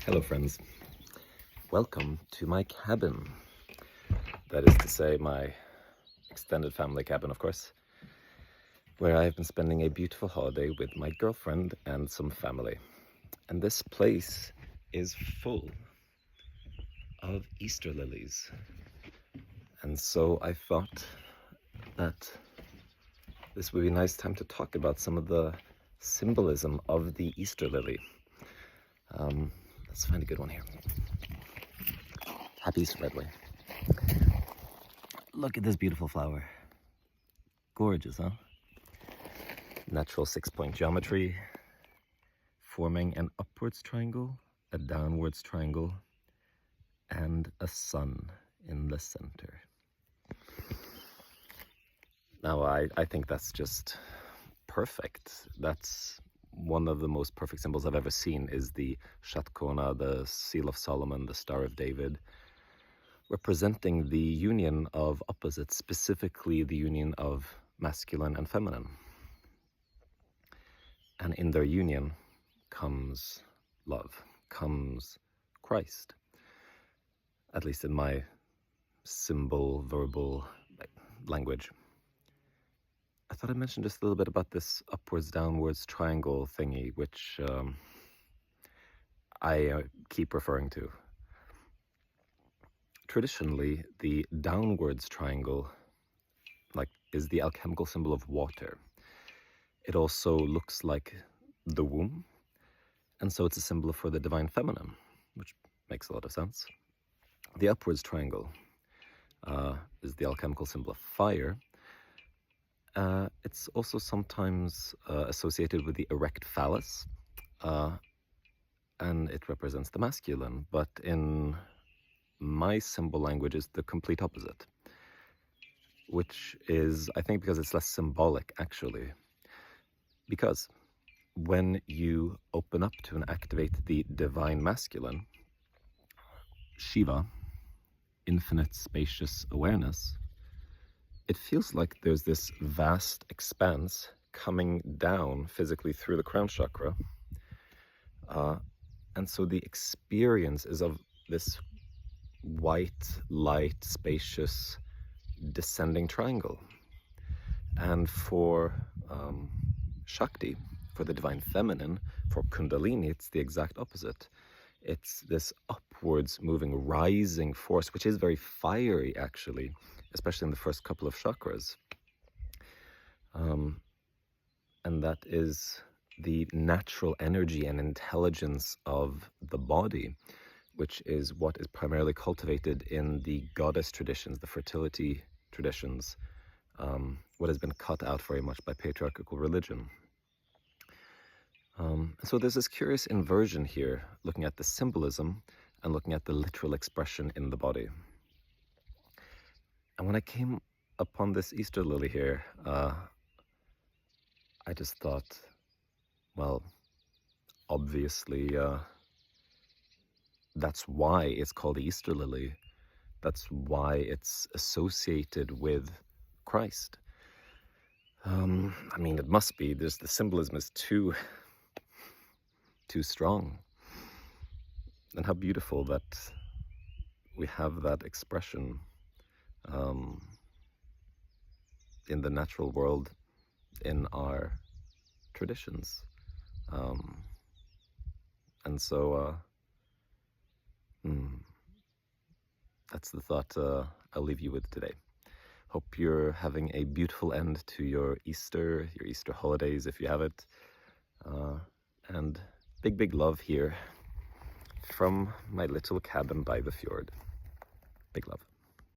Hello friends, welcome to my cabin. That is to say, my extended family cabin, of course, where I have been spending a beautiful holiday with my girlfriend and some family. And this place is full of Easter lilies. And so I thought that this would be a nice time to talk about some of the symbolism of the Easter lily. Let's find a good one here. Happy Easter, by the way. Look at this beautiful flower. Gorgeous, huh? Natural 6-point geometry, forming an upwards triangle, a downwards triangle, and a sun in the center. Now, I think that's just perfect. That's one of the most perfect symbols I've ever seen, is the Shatkona, the Seal of Solomon, the Star of David, representing the union of opposites, specifically the union of masculine and feminine. And in their union comes love, comes Christ. At least in my symbol, verbal language. I thought I'd mention just a little bit about this upwards-downwards triangle thingy, which I keep referring to. Traditionally, the downwards triangle is the alchemical symbol of water. It also looks like the womb, and so it's a symbol for the divine feminine, which makes a lot of sense. The upwards triangle is the alchemical symbol of fire. It's also sometimes associated with the erect phallus, and it represents the masculine, but in my symbol language is the complete opposite, which is, I think, because it's less symbolic, actually. Because when you open up to and activate the divine masculine, Shiva, infinite spacious awareness, it feels like there's this vast expanse coming down physically through the crown chakra. And so the experience is of this white, light, spacious, descending triangle. And for Shakti, for the divine feminine, for Kundalini, it's the exact opposite. It's this upwards moving, rising force, which is very fiery, actually, especially in the first couple of chakras. And that is the natural energy and intelligence of the body, which is what is primarily cultivated in the goddess traditions, the fertility traditions, what has been cut out very much by patriarchal religion. So there's this curious inversion here, looking at the symbolism and looking at the literal expression in the body. And when I came upon this Easter lily here, I just thought, well, obviously, that's why it's called the Easter lily. That's why it's associated with Christ. I mean, it must be. The symbolism is too strong. And how beautiful that we have that expression in the natural world, in our traditions. And so that's the thought I'll leave you with today. Hope you're having a beautiful end to your Easter holidays, if you have it. And big love here from my little cabin by the fjord. Big love.